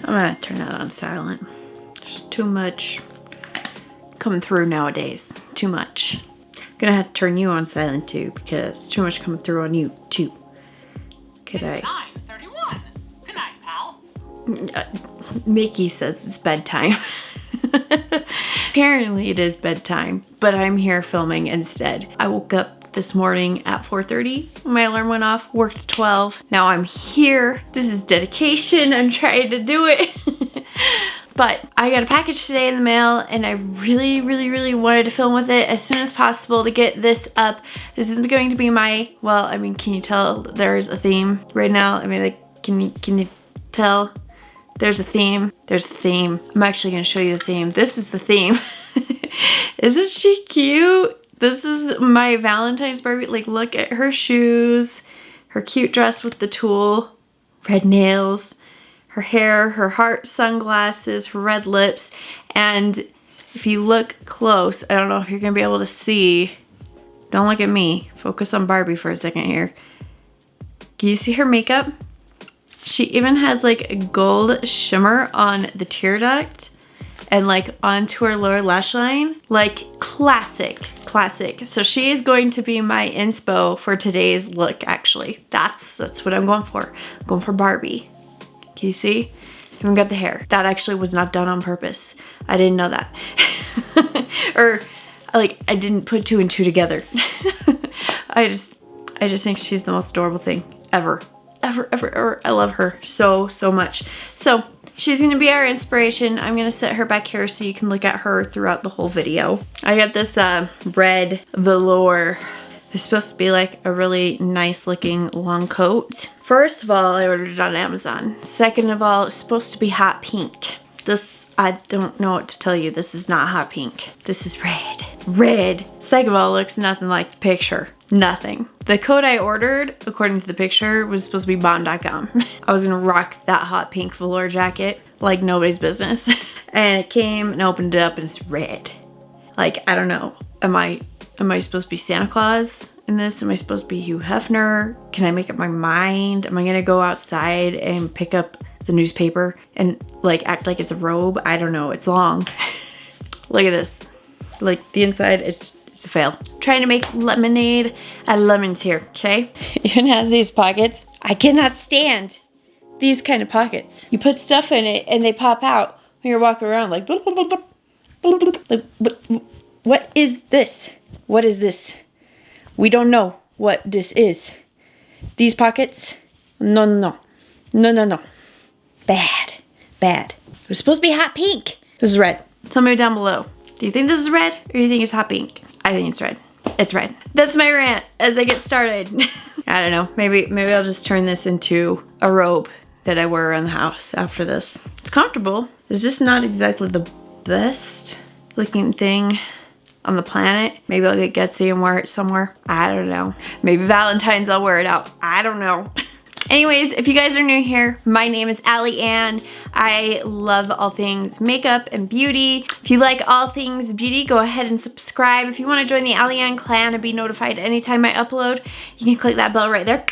I'm gonna turn that on silent. There's too much coming through nowadays. Too much. I'm gonna have to turn you on silent too because too much coming through on you too. Could I? 9:31. Good night, pal. Mickey says it's bedtime. Apparently it is bedtime, but I'm here filming instead. I woke up this morning at 4:30. My alarm went off, worked at 12. Now I'm here. This is dedication. I'm trying to do it. But I got a package today in the mail and I really wanted to film with it as soon as possible to get this up. This is going to be my, well, I mean, can you tell there's a theme right now? I mean, like, can you tell? There's a theme. There's a theme. I'm actually gonna show you the theme. This is the theme. Isn't she cute? This is my Valentine's Barbie. Like, look at her shoes, her cute dress with the tulle, red nails, her hair, her heart sunglasses, her red lips. And if you look close, I don't know if you're gonna be able to see. Don't look at me. Focus on Barbie for a second here. Can you see her makeup? She even has like a gold shimmer on the tear duct and like onto her lower lash line. Like classic. So she is going to be my inspo for today's look actually. That's what I'm going for. I'm going for Barbie. Can you see? Even got the hair. That actually was not done on purpose. I didn't know that. Or like I didn't put two and two together. I just think she's the most adorable thing ever. Ever. I love her so much. So she's gonna be our inspiration. I'm gonna set her back here so you can look at her throughout the whole video. I got this red velour. It's supposed to be like a really nice looking long coat. First of all, I ordered it on Amazon. Second of all, it's supposed to be hot pink. This, I don't know what to tell you. This is not hot pink. This is red. Red. Second of all, it looks nothing like the picture. Nothing. The coat I ordered, according to the picture, was supposed to be bomb.com. I was gonna rock that hot pink velour jacket like nobody's business. And it came and opened it up and it's red. Like, I don't know. Am I supposed to be Santa Claus in this? Am I supposed to be Hugh Hefner? Can I make up my mind? Am I gonna go outside and pick up the newspaper and like act like it's a robe? I don't know. It's long. Look at this. Like the inside is it's a fail. Trying to make lemonade out of lemons here, okay? Even has these pockets. I cannot stand these kind of pockets. You put stuff in it and they pop out when you're walking around like, bloop, bloop, bloop, bloop, bloop, bloop. Like, what is this? What is this? We don't know what this is. These pockets, no. Bad. It was supposed to be hot pink. This is red. Tell me down below. Do you think this is red or do you think it's hot pink? I think it's red. It's red. That's my rant as I get started. I don't know. Maybe I'll just turn this into a robe that I wear around the house after this. It's comfortable. It's just not exactly the best looking thing on the planet. Maybe I'll get gutsy and wear it somewhere. I don't know. Maybe Valentine's I'll wear it out. I don't know. Anyways, if you guys are new here, my name is Allie Ann. I love all things makeup and beauty. If you like all things beauty, go ahead and subscribe. If you want to join the Allie Ann clan and be notified anytime I upload, you can click that bell right there.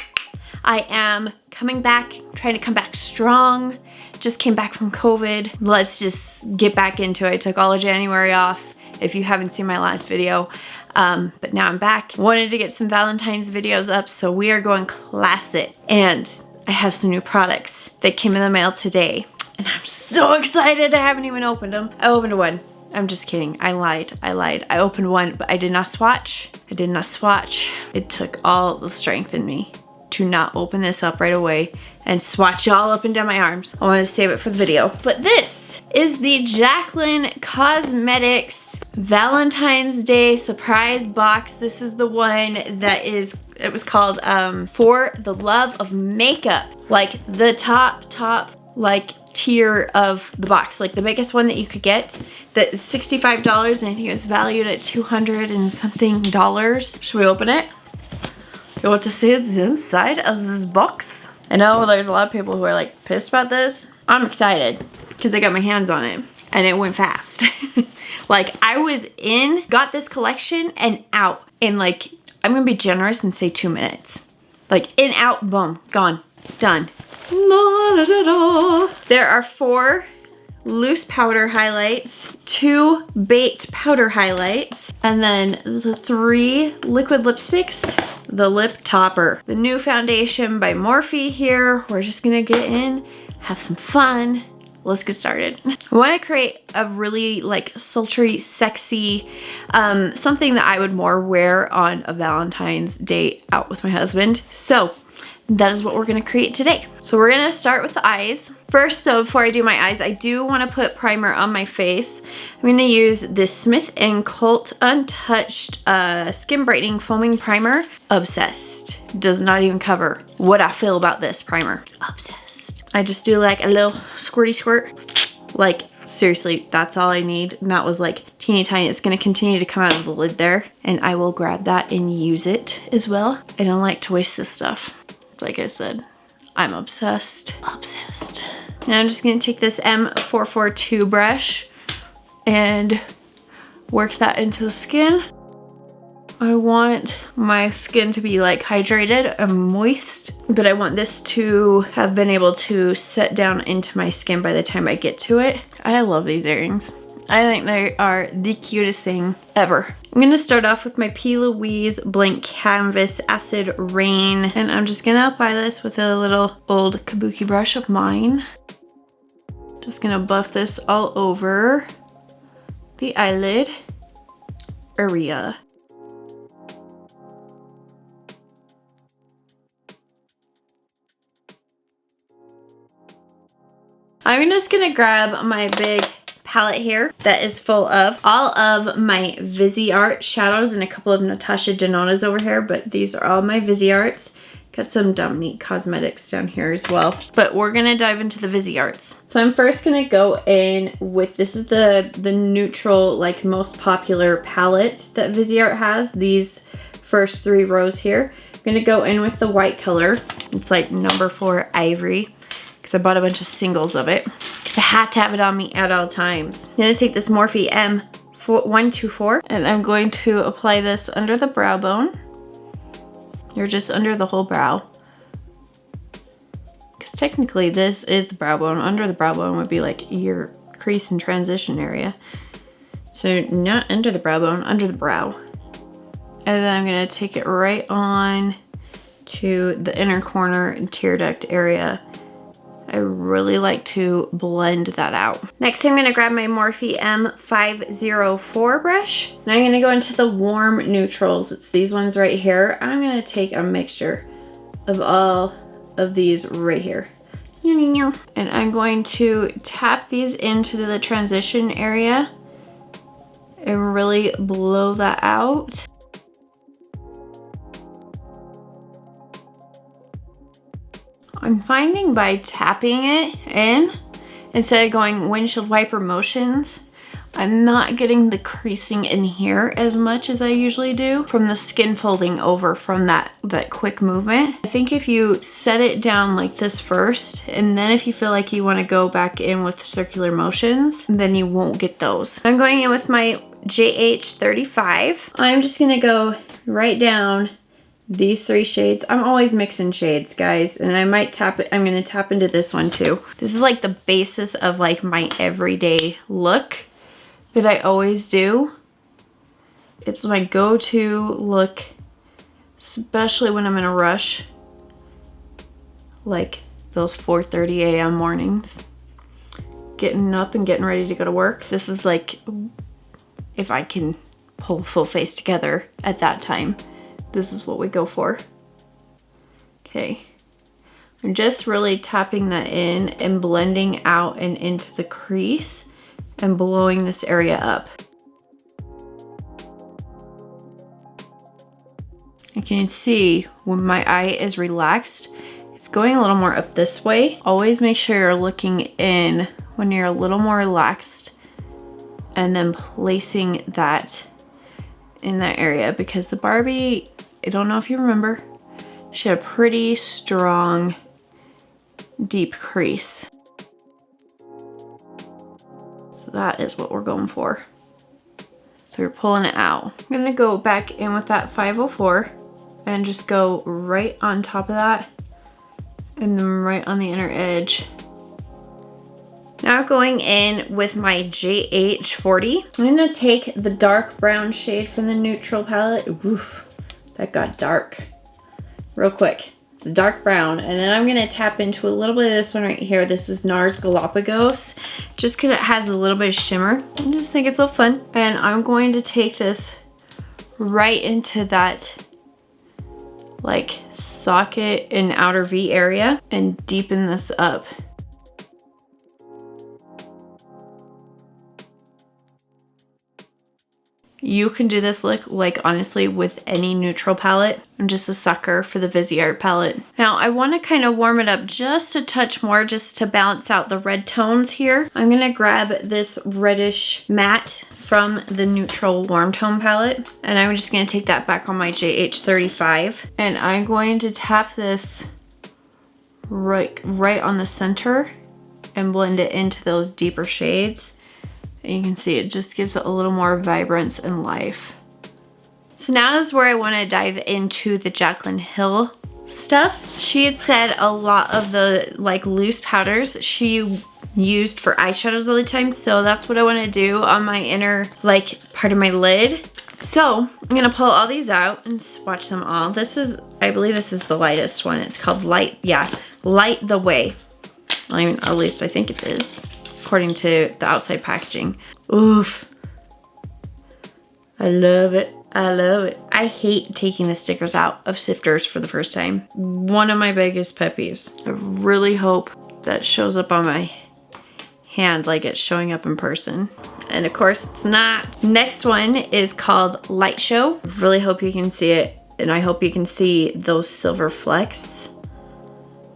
I am coming back, trying to come back strong. Just came back from COVID. Let's just get back into it. I took all of January off, if you haven't seen my last video. But now I'm back. Wanted to get some Valentine's videos up, so we are going classic. And I have some new products that came in the mail today. And I'm so excited. I haven't even opened them. I opened one. I'm just kidding. I lied. I opened one, but I did not swatch. It took all the strength in me to not open this up right away and swatch all up and down my arms. I wanted to save it for the video. But this is the Jaclyn Cosmetics Valentine's Day surprise box. This is the one that it was called For the Love of Makeup. Like the top like tier of the box, like the biggest one that you could get, that is $65, and I think it was valued at $200 and something dollars. Should we open it? Do you want to see the inside of this box? I know there's a lot of people who are like pissed about this. I'm excited because I got my hands on it and it went fast. Like I was got this collection and out in like, I'm gonna be generous and say 2 minutes. Like in, out, boom, gone, done. There There are 4 loose powder highlights, 2 baked powder highlights, and then the 3 liquid lipsticks, the lip topper. The new foundation by Morphe here. We're just gonna get in, have some fun. Let's get started. I wanna create a really like sultry, sexy, something that I would more wear on a Valentine's date out with my husband. So that is what we're gonna create today. So we're gonna start with the eyes. First though, before I do my eyes, I do wanna put primer on my face. I'm gonna use this Smith & Cult Untouched Skin Brightening Foaming Primer. Obsessed. Does not even cover what I feel about this primer. Obsessed. I just do like a little squirty squirt. Like seriously, that's all I need. And that was like teeny tiny. It's gonna continue to come out of the lid there. And I will grab that and use it as well. I don't like to waste this stuff. Like I said, I'm obsessed. Obsessed. Now I'm just gonna take this M442 brush and work that into the skin. I want my skin to be like hydrated and moist, but I want this to have been able to set down into my skin by the time I get to it. I love these earrings. I think they are the cutest thing ever. I'm gonna start off with my P. Louise Blank Canvas Acid Rain, and I'm just gonna apply this with a little old kabuki brush of mine. Just gonna buff this all over the eyelid area. I'm just gonna grab my big palette here that is full of all of my Viseart shadows and a couple of Natasha Denona's over here, but these are all my Visearts. Got some Dumb Neat Cosmetics down here as well, but we're gonna dive into the Visearts. So I'm first gonna go in with, this is the neutral, like most popular palette that Viseart has, these first 3 rows here. I'm gonna go in with the white color. It's like number 4 Ivory, because I bought a bunch of singles of it. I had to have it on me at all times. I'm gonna take this Morphe M124 and I'm going to apply this under the brow bone, or just under the whole brow. Because technically this is the brow bone. Under the brow bone would be like your crease and transition area. So not under the brow bone, under the brow. And then I'm gonna take it right on to the inner corner and tear duct area. I really like to blend that out. Next, I'm gonna grab my Morphe M504 brush. Now I'm gonna go into the warm neutrals. It's these ones right here. I'm gonna take a mixture of all of these right here. And I'm going to tap these into the transition area and really blow that out. I'm finding by tapping it in, instead of going windshield wiper motions, I'm not getting the creasing in here as much as I usually do from the skin folding over from that quick movement. I think if you set it down like this first, and then if you feel like you want to go back in with circular motions, then you won't get those. I'm going in with my JH35. I'm just gonna go right down these 3 shades. I'm always mixing shades, guys, and I might tap it. I'm gonna tap into this one too. This is like the basis of like my everyday look that I always do. It's my go-to look, especially when I'm in a rush, like those 4:30 a.m. mornings, getting up and getting ready to go to work. This is like, if I can pull a full face together at that time, this is what we go for. Okay, I'm just really tapping that in and blending out and into the crease and blowing this area up. You can see when my eye is relaxed, it's going a little more up this way. Always make sure you're looking in when you're a little more relaxed and then placing that in that area, because the Barbie, I don't know if you remember, she had a pretty strong, deep crease. So that is what we're going for. So you're pulling it out. I'm gonna go back in with that 504 and just go right on top of that and then right on the inner edge Now going in with my JH40. I'm gonna take the dark brown shade from the neutral palette. Oof, that got dark real quick. It's a dark brown, and then I'm gonna tap into a little bit of this one right here. This is NARS Galapagos, just because it has a little bit of shimmer. I just think it's a little fun. And I'm going to take this right into that like socket and outer V area and deepen this up. You can do this look like honestly with any neutral palette. I'm just a sucker for the Viseart palette. Now I want to kind of warm it up just a touch more just to balance out the red tones here. I'm going to grab this reddish matte from the neutral warm tone palette, and I'm just going to take that back on my JH35, and I'm going to tap this right on the center and blend it into those deeper shades. And you can see it just gives it a little more vibrance and life. So now is where I want to dive into the Jaclyn Hill stuff. She had said a lot of the like loose powders she used for eyeshadows all the time, so that's what I want to do on my inner like part of my lid. So I'm gonna pull all these out and swatch them all. This is, I believe this is the lightest one. It's called Light the Way. I mean, at least I think it is, according to the outside packaging. Oof. I love it. I love it. I hate taking the stickers out of sifters for the first time. One of my biggest pet peeves. I really hope that shows up on my hand like it's showing up in person. And of course it's not. Next one is called Light Show. I really hope you can see it, and I hope you can see those silver flecks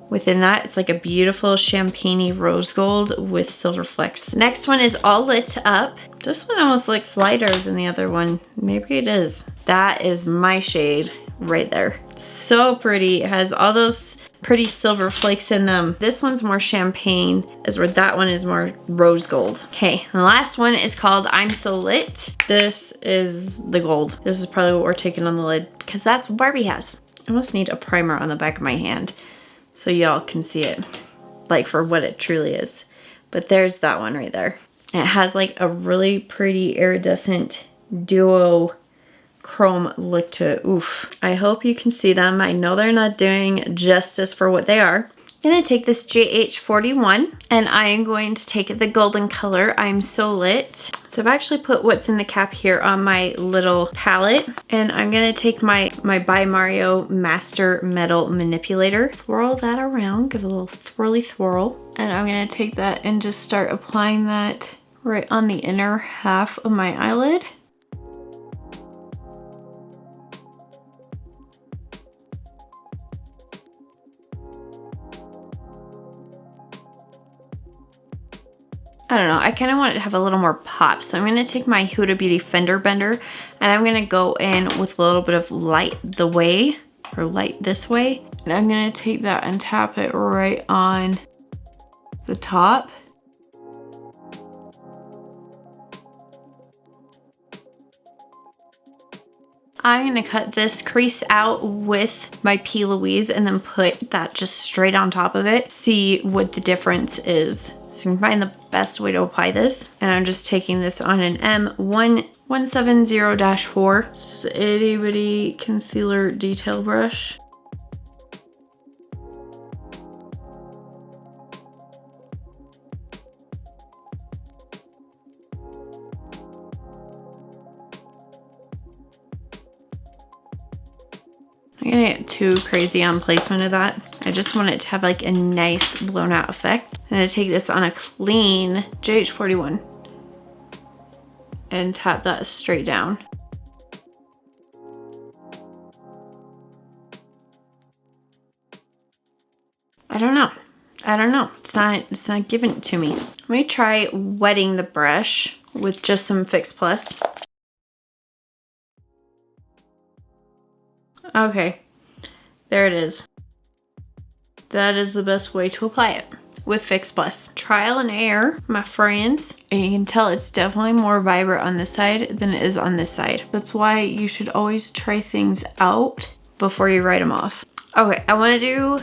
within that. It's like a beautiful champagne-y rose gold with silver flecks. Next one is All Lit Up. This one almost looks lighter than the other one. Maybe it is. That is my shade right there. So pretty. It has all those pretty silver flakes in them. This one's more champagne, as where that one is more rose gold. Okay, the last one is called I'm So Lit. This is the gold. This is probably what we're taking on the lid, because that's what Barbie has. I almost need a primer on the back of my hand so y'all can see it like for what it truly is. But there's that one right there. It has like a really pretty iridescent duo chrome look to it. Oof. I hope you can see them. I know they're not doing justice for what they are. I'm gonna take this JH41 and I am going to take the golden color, I'm So Lit. So I've actually put what's in the cap here on my little palette, and I'm gonna take my By Mario Master Metal Manipulator, swirl that around, give it a little twirly twirl, and I'm gonna take that and just start applying that right on the inner half of my eyelid. I don't know, I kind of want it to have a little more pop. So I'm going to take my Huda Beauty Fender Bender and I'm going to go in with a little bit of Light the Way, or Light This Way. And I'm going to take that and tap it right on the top. I'm going to cut this crease out with my P. Louise and then put that just straight on top of it. See what the difference is. So you can find the best way to apply this. And I'm just taking this on an M1170-4. It's just an itty bitty concealer detail brush. I'm gonna get too crazy on placement of that. I just want it to have like a nice blown out effect. I'm gonna take this on a clean JH41 and tap that straight down. I don't know. It's not giving it to me. Let me try wetting the brush with just some Fix Plus. Okay, there it is. That is the best way to apply it, with Fix Plus. Trial and error, my friends. And you can tell it's definitely more vibrant on this side than it is on this side. That's why you should always try things out before you write them off. Okay, I want to do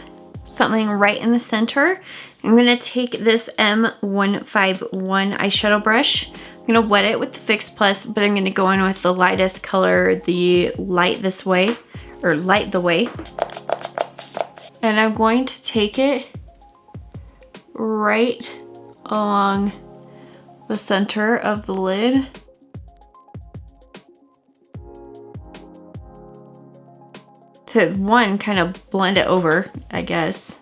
something right in the center. I'm gonna take this M151 eyeshadow brush. I'm gonna wet it with the Fix Plus, but I'm gonna go in with the lightest color, the Light This Way, or Light the Way. And I'm going to take it right along the center of the lid. To one, kind of blend it over, I guess.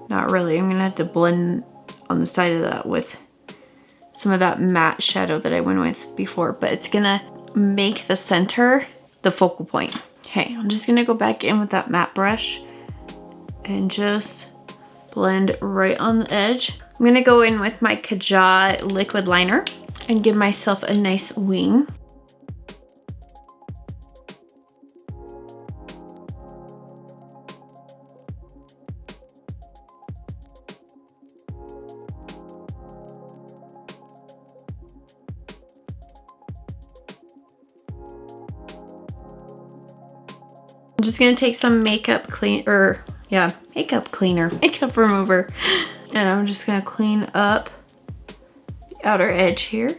Not really, I'm gonna have to blend on the side of that with some of that matte shadow that I went with before, but it's gonna make the center the focal point. Okay, I'm just gonna go back in with that matte brush and just blend right on the edge. I'm gonna go in with my Kaja liquid liner and give myself a nice wing. I'm just gonna take some makeup remover, and I'm just gonna clean up the outer edge here.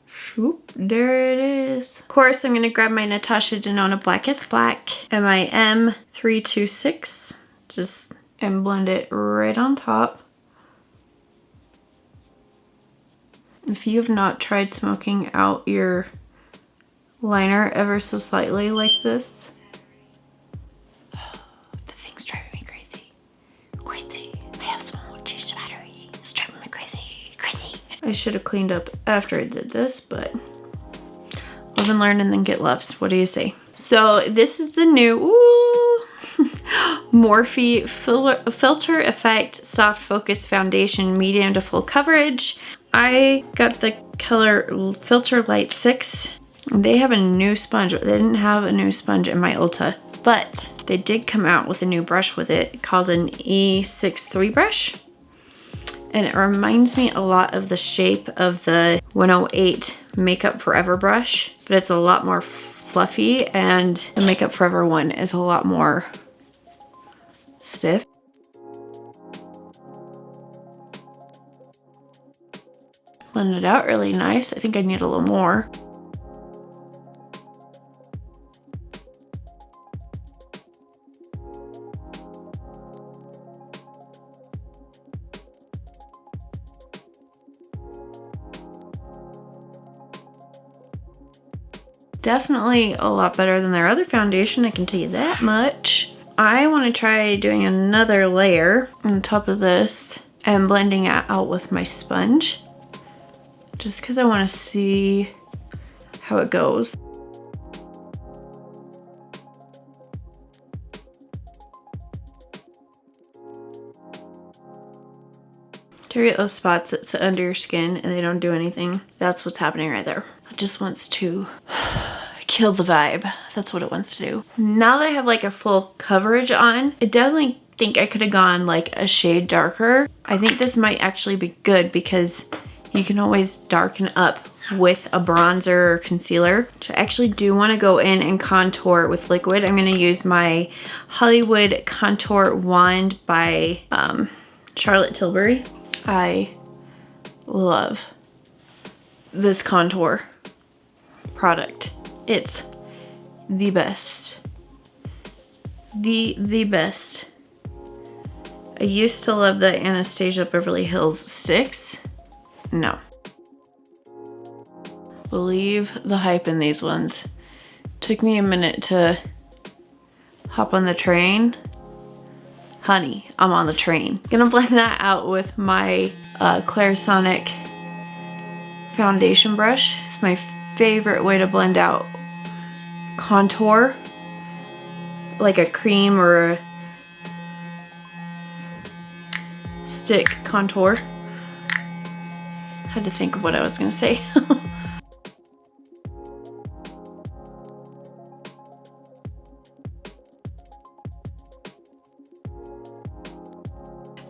Shoop, there it is. Of course, I'm gonna grab my Natasha Denona Blackest Black MIM 326, and blend it right on top. If you have not tried smoking out your liner ever so slightly like this. The thing's driving me crazy. Crazy. I have someone who changed the battery. It's driving me crazy. Crazy. I should have cleaned up after I did this, but live and learn and then get loves. What do you say? So this is the new Morphe Filter Effect Soft Focus Foundation Medium to Full Coverage. I got the color Filter Light 6. They have a new sponge. They didn't have a new sponge in my Ulta, but they did come out with a new brush with it called an E63 brush. And it reminds me a lot of the shape of the 108 Makeup Forever brush, but it's a lot more fluffy, and the Makeup Forever one is a lot more stiff. Blend it out really nice. I think I need a little more. Definitely a lot better than their other foundation, I can tell you that much. I want to try doing another layer on top of this and blending it out with my sponge, just because I want to see how it goes. To get those spots that sit under your skin and they don't do anything, that's what's happening right there. It just wants to kill the vibe. That's what it wants to do. Now that I have like a full coverage on, I definitely think I could have gone like a shade darker. I think this might actually be good because you can always darken up with a bronzer or concealer. So I actually do want to go in and contour with liquid. I'm going to use my Hollywood Contour Wand by Charlotte Tilbury. I love this contour product. It's the best. The best. I used to love the Anastasia Beverly Hills sticks. No. Believe the hype in these ones. Took me a minute to hop on the train. Honey, I'm on the train. Gonna blend that out with my Clarisonic foundation brush. It's my favorite way to blend out contour, like a cream or a stick contour. Had to think of what I was gonna say.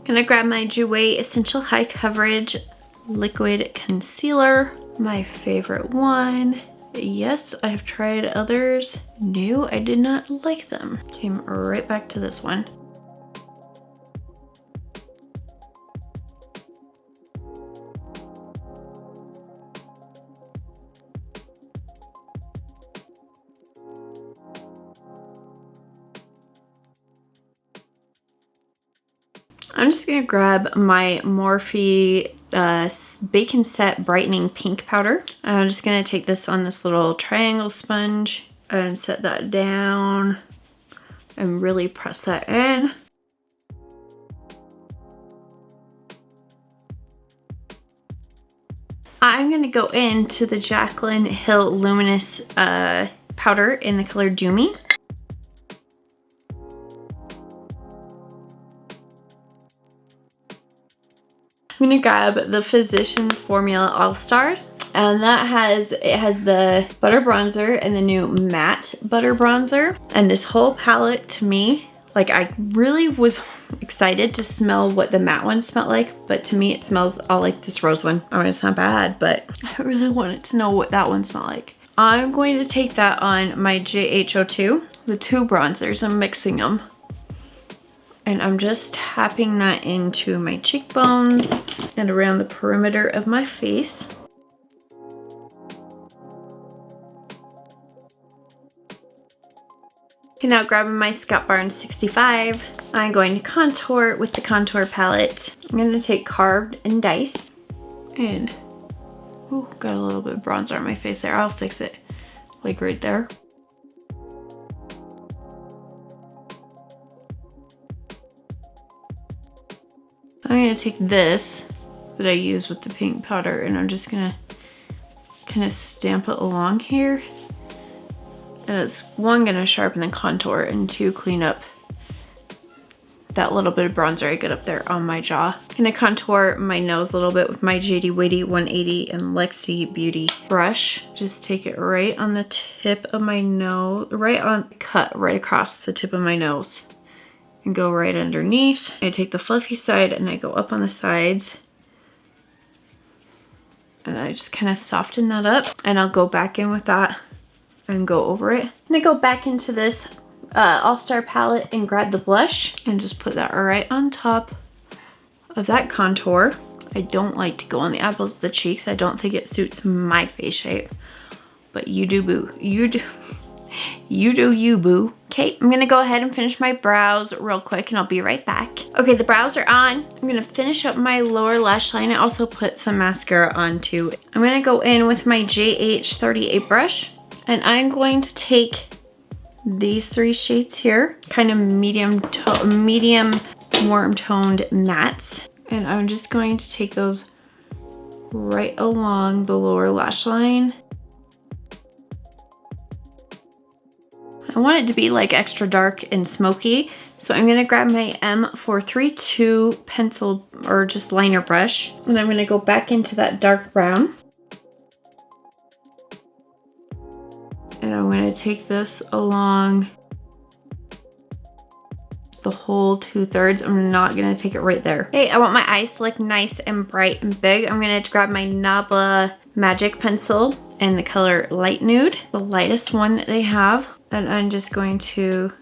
Gonna grab my Jouer Essential High Coverage Liquid Concealer, my favorite one. Yes, I've tried others. No, I did not like them. Came right back to this one. I'm just gonna grab my Morphe Bacon Set Brightening Pink Powder. I'm just gonna take this on this little triangle sponge and set that down and really press that in. I'm gonna go into the Jaclyn Hill Luminous powder in the color Do Me. I'm gonna grab the Physicians Formula All Stars, and that has the butter bronzer and the new matte butter bronzer. And this whole palette, to me, like, I really was excited to smell what the matte one smelled like, but to me it smells all like this rose one. I mean, it's not bad, but I really wanted to know what that one smelled like. I'm going to take that on my JH02, the two bronzers, I'm mixing them. And I'm just tapping that into my cheekbones and around the perimeter of my face. Okay, now grabbing my Scott Barnes 65, I'm going to contour with the contour palette. I'm going to take Carved and Diced. And, ooh, got a little bit of bronzer on my face there. I'll fix it, like right there. I'm gonna take this that I use with the pink powder, and I'm just gonna kind of stamp it along here. And it's one, gonna sharpen the contour, and two, clean up that little bit of bronzer I got up there on my jaw. Gonna contour my nose a little bit with my JD Wady 180 and Lexi Beauty brush. Just take it right on the tip of my nose, cut right across the tip of my nose. And go right underneath. I take the fluffy side and I go up on the sides. And I just kind of soften that up. And I'll go back in with that and go over it. And I go back into this All-Star palette and grab the blush and just put that right on top of that contour. I don't like to go on the apples of the cheeks. I don't think it suits my face shape. But you do, boo. You do. You do you, boo. Okay, I'm gonna go ahead and finish my brows real quick and I'll be right back. Okay, the brows are on. I'm gonna finish up my lower lash line. I also put some mascara on too. I'm gonna go in with my JH38 brush and I'm going to take these three shades here, kind of medium warm toned mattes. And I'm just going to take those right along the lower lash line. I want it to be like extra dark and smoky, so I'm gonna grab my M432 pencil or just liner brush, and I'm gonna go back into that dark brown. And I'm gonna take this along the whole 2/3. I'm not gonna take it right there. Hey, I want my eyes to look nice and bright and big. I'm gonna grab my Nabla Magic Pencil in the color Light Nude, the lightest one that they have. And I'm just going to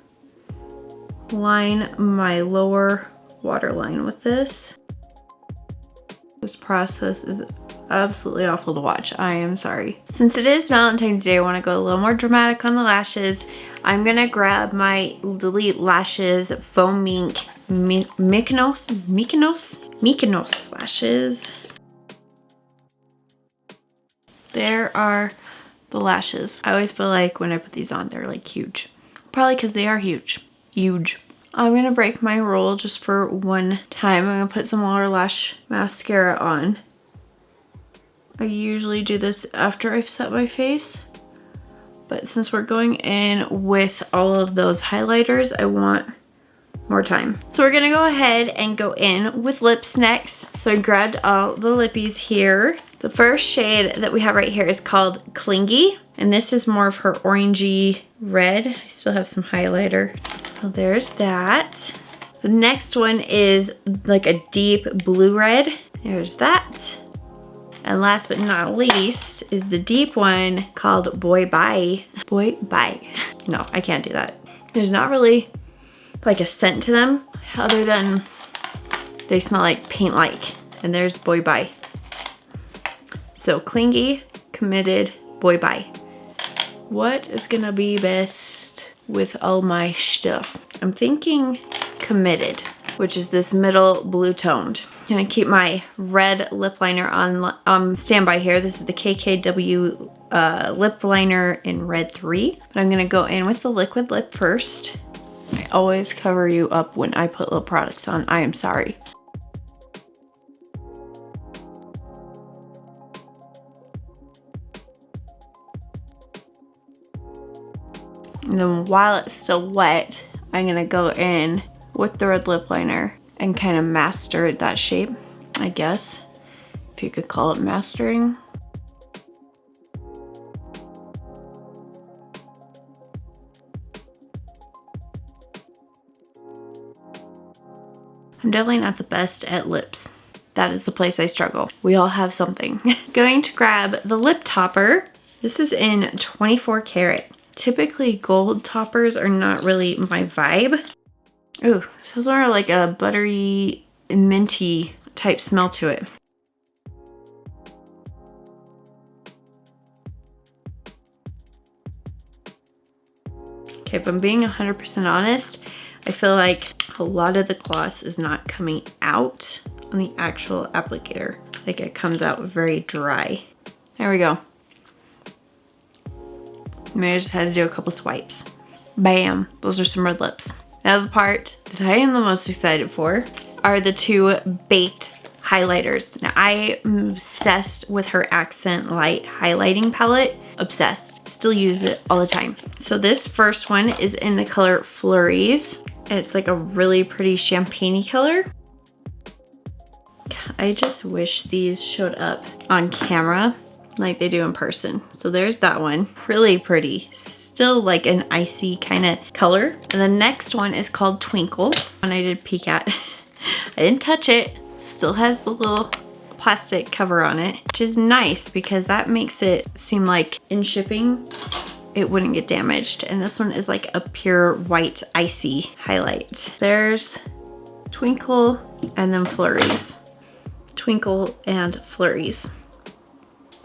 line my lower waterline with this. This process is absolutely awful to watch. I am sorry. Since it is Valentine's Day, I want to go a little more dramatic on the lashes. I'm gonna grab my Lily Lashes Foam Mink Mykonos lashes. There are the lashes. I always feel like when I put these on, they're like huge. Probably because they are huge. Huge. I'm gonna break my roll just for one time. I'm gonna put some lower lash mascara on. I usually do this after I've set my face, but since we're going in with all of those highlighters, I want more time. So we're gonna go ahead and go in with lips next. So I grabbed all the lippies here. The first shade that we have right here is called Clingy, and this is more of her orangey red. I still have some highlighter. So there's that. The next one is like a deep blue red. There's that. And last but not least is the deep one called Boy Bye. Boy Bye. No, I can't do that. There's not really like a scent to them other than they smell like paint-like. And there's Boy Bye. So clingy, committed, Boy Bye. What is gonna be best with all my stuff? I'm thinking committed, which is this middle blue toned. I'm gonna keep my red lip liner on standby here. This is the KKW lip liner in red 3. But I'm gonna go in with the liquid lip first. I always cover you up when I put lip products on. I am sorry. And then while it's still wet, I'm gonna go in with the red lip liner and kind of master that shape, I guess, if you could call it mastering. I'm definitely not the best at lips. That is the place I struggle. We all have something. Going to grab the lip topper. This is in 24 karat. Typically gold toppers are not really my vibe. Ooh, this has more like a buttery, minty type smell to it. Okay, if I'm being 100% honest, I feel like a lot of the gloss is not coming out on the actual applicator. Like it comes out very dry. There we go. Maybe I just had to do a couple swipes. Bam, those are some red lips. Now the part that I am the most excited for are the 2 baked highlighters. Now I am obsessed with her Accent Light highlighting palette. Obsessed, still use it all the time. So this first one is in the color Flurries. And it's like a really pretty champagne-y color. I just wish these showed up on camera like they do in person. So there's that one, really pretty. Still like an icy kind of color. And the next one is called Twinkle. One I did peek at. I didn't touch it. Still has the little plastic cover on it, which is nice because that makes it seem like in shipping, it wouldn't get damaged. And this one is like a pure white icy highlight. There's Twinkle and then Flurries. Twinkle and Flurries.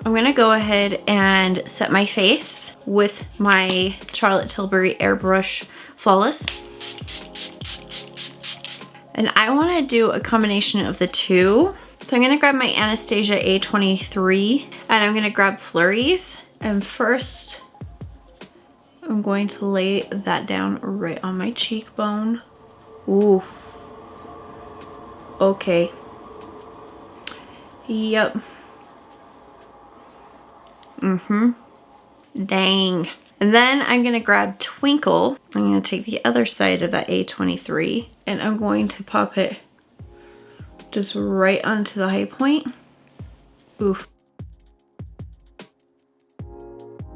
I'm gonna go ahead and set my face with my Charlotte Tilbury Airbrush Flawless. And I wanna do a combination of the 2. So I'm gonna grab my Anastasia A23 and I'm gonna grab Flurries. And first, I'm going to lay that down right on my cheekbone. Ooh. Okay. Yep. Dang. And then I'm gonna grab Twinkle. I'm gonna take the other side of that A23 and I'm going to pop it just right onto the high point. Ooh.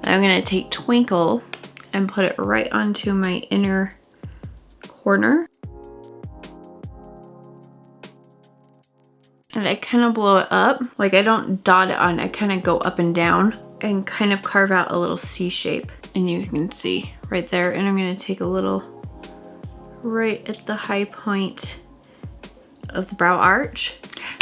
I'm gonna take Twinkle and put it right onto my inner corner. And I kind of blow it up. Like I don't dot it on, I kind of go up and down and kind of carve out a little C shape. And you can see right there. And I'm gonna take a little right at the high point of the brow arch.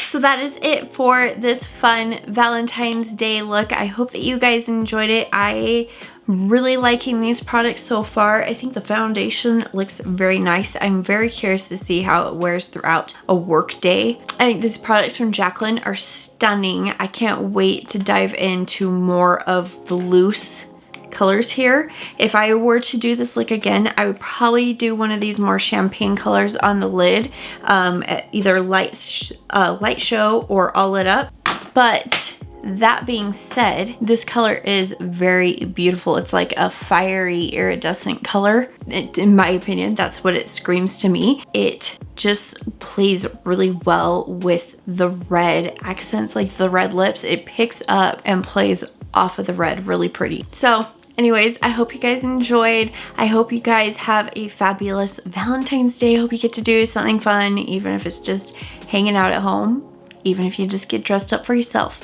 So that is it for this fun Valentine's Day look. I hope that you guys enjoyed it. I really liking these products so far. I think the foundation looks very nice. I'm very curious to see how it wears throughout a work day. I think these products from Jaclyn are stunning. I can't wait to dive into more of the loose colors here. If I were to do this look again, I would probably do one of these more champagne colors on the lid, either light show or all lit up. But that being said, this color is very beautiful. It's like a fiery iridescent color. In my opinion, that's what it screams to me. It just plays really well with the red accents, like the red lips. It picks up and plays off of the red really pretty. So anyways, I hope you guys enjoyed. I hope you guys have a fabulous Valentine's Day. I hope you get to do something fun, even if it's just hanging out at home, even if you just get dressed up for yourself.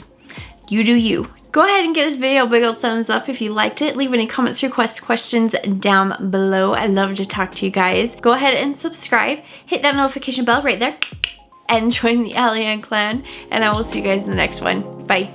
You do you. Go ahead and give this video a big old thumbs up if you liked it. Leave any comments, requests, questions down below. I'd love to talk to you guys. Go ahead and subscribe. Hit that notification bell right there. And join the Allie Ann clan. And I will see you guys in the next one. Bye.